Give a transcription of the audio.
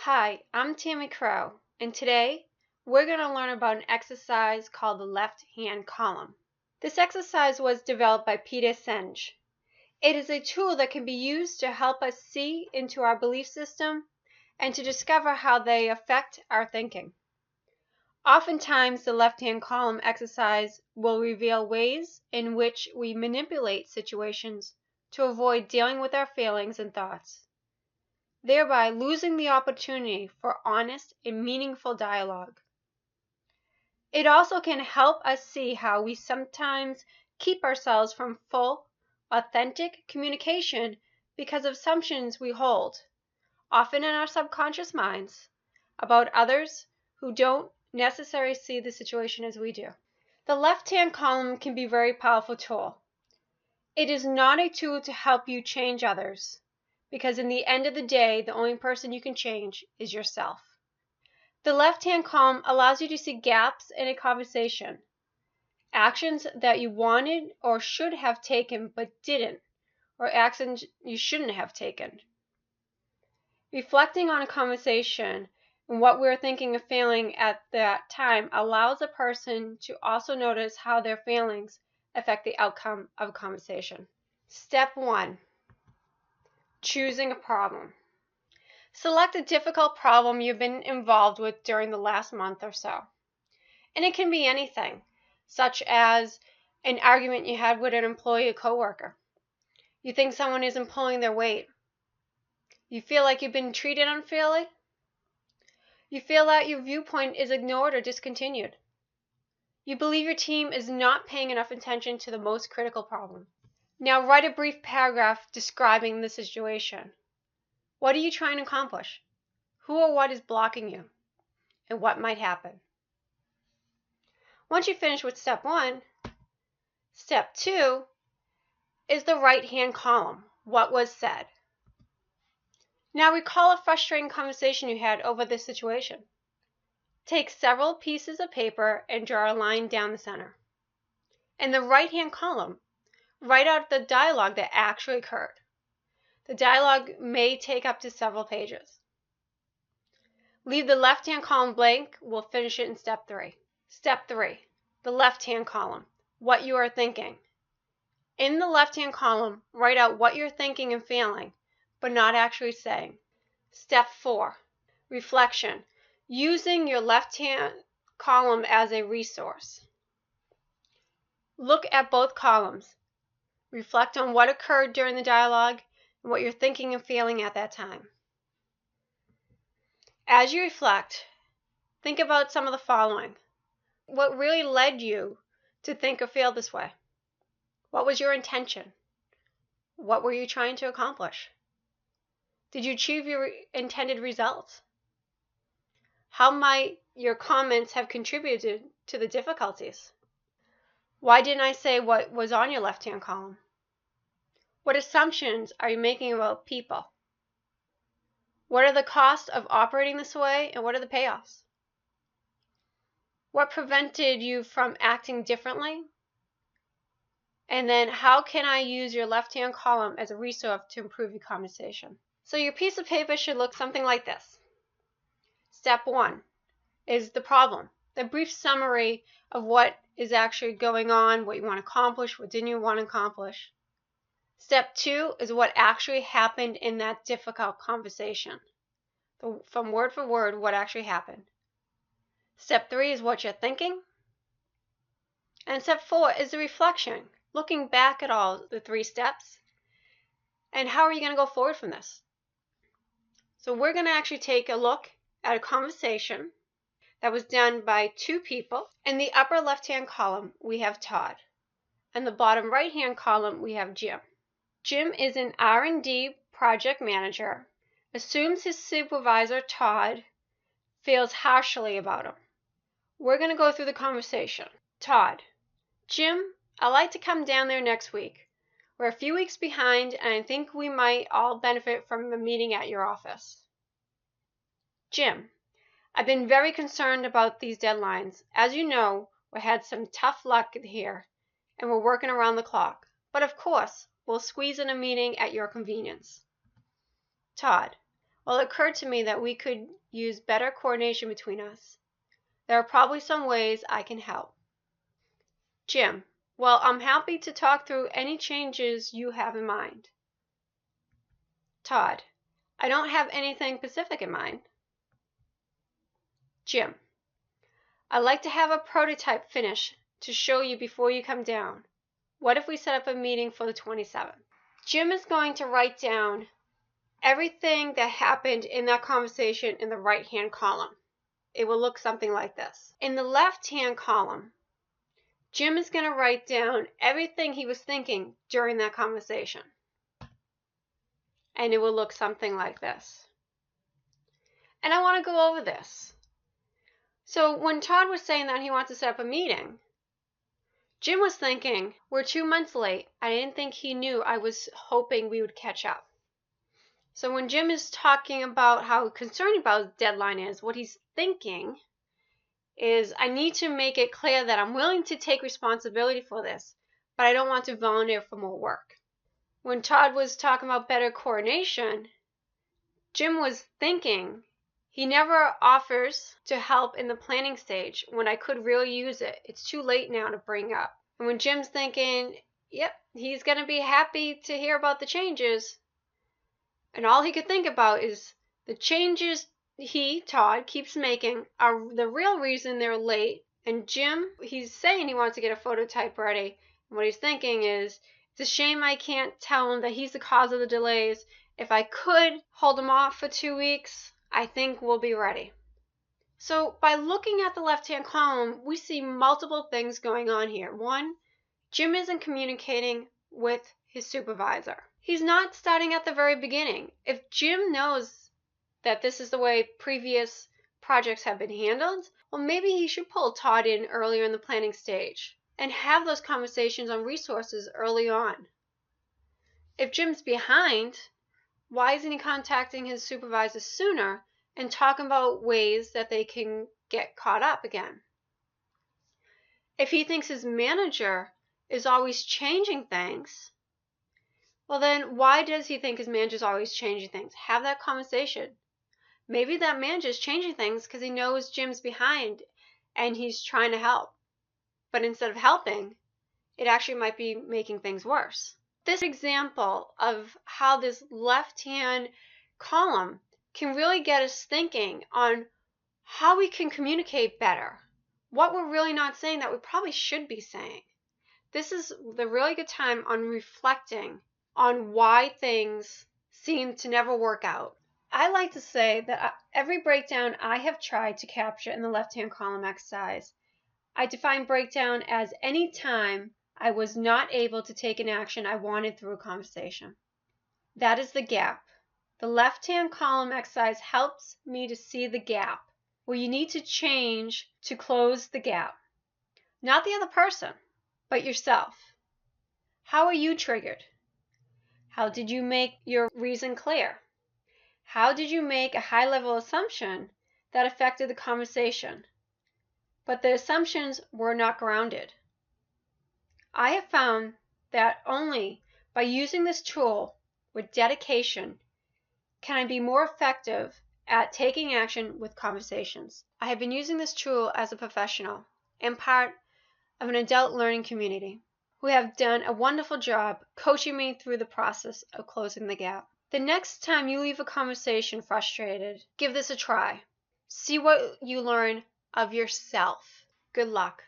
Hi, I'm Tammy Crow, and today we're going to learn about an exercise called the left-hand column. This exercise was developed by Peter Senge. It is a tool that can be used to help us see into our belief system and to discover how they affect our thinking. Oftentimes, the left-hand column exercise will reveal ways in which we manipulate situations to avoid dealing with our feelings and thoughts, thereby losing the opportunity for honest and meaningful dialogue. It also can help us see how we sometimes keep ourselves from full, authentic communication because of assumptions we hold, often in our subconscious minds, about others who don't necessarily see the situation as we do. The left-hand column can be a very powerful tool. It is not a tool to help you change others, because in the end of the day, the only person you can change is yourself. The left-hand column allows you to see gaps in a conversation, actions that you wanted or should have taken but didn't, or actions you shouldn't have taken. Reflecting on a conversation and what we're thinking and feeling at that time allows a person to also notice how their feelings affect the outcome of a conversation. Step 1. Choosing a problem. Select a difficult problem you've been involved with during the last month or so. And it can be anything, such as an argument you had with an employee or coworker. You think someone isn't pulling their weight. You feel like you've been treated unfairly. You feel that your viewpoint is ignored or discontinued. You believe your team is not paying enough attention to the most critical problem. Now write a brief paragraph describing the situation. What are you trying to accomplish? Who or what is blocking you? And what might happen? Once you finish with step 1, step 2 is the right-hand column, what was said. Now recall a frustrating conversation you had over this situation. Take several pieces of paper and draw a line down the center. In the right-hand column, write out the dialogue that actually occurred. The dialogue may take up to several pages. Leave the left-hand column blank. We'll finish it in step 3. Step 3, the left-hand column, what you are thinking. In the left-hand column, write out what you're thinking and feeling, but not actually saying. Step 4, reflection, using your left-hand column as a resource. Look at both columns. Reflect on what occurred during the dialogue and what you're thinking and feeling at that time. As you reflect, think about some of the following. What really led you to think or feel this way? What was your intention? What were you trying to accomplish? Did you achieve your intended results? How might your comments have contributed to the difficulties? Why didn't I say what was on your left-hand column? What assumptions are you making about people? What are the costs of operating this way, and what are the payoffs? What prevented you from acting differently? And then how can I use your left-hand column as a resource to improve your conversation? So your piece of paper should look something like this. Step 1 is the problem, the brief summary of what is actually going on, what you want to accomplish, what didn't you want to accomplish. Step 2 is what actually happened in that difficult conversation. From word for word, what actually happened. Step 3 is what you're thinking. And step 4 is the reflection, looking back at all the 3 steps. And how are you going to go forward from this? So we're going to actually take a look at a conversation that was done by 2 people. In the upper left-hand column, we have Todd. In the bottom right-hand column, we have Jim. Jim is an R&D project manager, assumes his supervisor, Todd, feels harshly about him. We're going to go through the conversation. Todd: Jim, I'd like to come down there next week. We're a few weeks behind, and I think we might all benefit from the meeting at your office. Jim: I've been very concerned about these deadlines. As you know, we had some tough luck here, and we're working around the clock. But of course, we'll squeeze in a meeting at your convenience. Todd: Well, it occurred to me that we could use better coordination between us. There are probably some ways I can help. Jim, well, I'm happy to talk through any changes you have in mind. Todd, I don't have anything specific in mind. Jim, I'd like to have a prototype finish to show you before you come down. What if we set up a meeting for the 27th? Jim is going to write down everything that happened in that conversation in the right-hand column. It will look something like this. In the left-hand column, Jim is going to write down everything he was thinking during that conversation. And it will look something like this. And I want to go over this. So when Todd was saying that he wants to set up a meeting, Jim was thinking, we're 2 months late. I didn't think he knew I was hoping we would catch up. So when Jim is talking about how concerned about his deadline is, what he's thinking is, I need to make it clear that I'm willing to take responsibility for this, but I don't want to volunteer for more work. When Todd was talking about better coordination, Jim was thinking, he never offers to help in the planning stage when I could really use it. It's too late now to bring up. And when Jim's thinking, yep, he's going to be happy to hear about the changes, and all he could think about is the changes Todd, keeps making are the real reason they're late. And Jim, he's saying he wants to get a phototype ready. And what he's thinking is, it's a shame I can't tell him that he's the cause of the delays. If I could hold him off for 2 weeks, I think we'll be ready. So by looking at the left-hand column, we see multiple things going on here. One, Jim isn't communicating with his supervisor. He's not starting at the very beginning. If Jim knows that this is the way previous projects have been handled, well, maybe he should pull Todd in earlier in the planning stage and have those conversations on resources early on. If Jim's behind, why isn't he contacting his supervisor sooner and talking about ways that they can get caught up again? If he thinks his manager is always changing things, well then why does he think his manager's always changing things? Have that conversation. Maybe that manager's changing things because he knows Jim's behind and he's trying to help. But instead of helping, it actually might be making things worse. This example of how this left-hand column can really get us thinking on how we can communicate better, what we're really not saying that we probably should be saying. This is the really good time on reflecting on why things seem to never work out. I like to say that every breakdown I have tried to capture in the left-hand column exercise, I define breakdown as any time I was not able to take an action I wanted through a conversation. That is the gap. The left-hand column exercise helps me to see the gap, where you need to change to close the gap. Not the other person, but yourself. How are you triggered? How did you make your reason clear? How did you make a high-level assumption that affected the conversation, but the assumptions were not grounded? I have found that only by using this tool with dedication can I be more effective at taking action with conversations. I have been using this tool as a professional and part of an adult learning community who have done a wonderful job coaching me through the process of closing the gap. The next time you leave a conversation frustrated, give this a try. See what you learn of yourself. Good luck.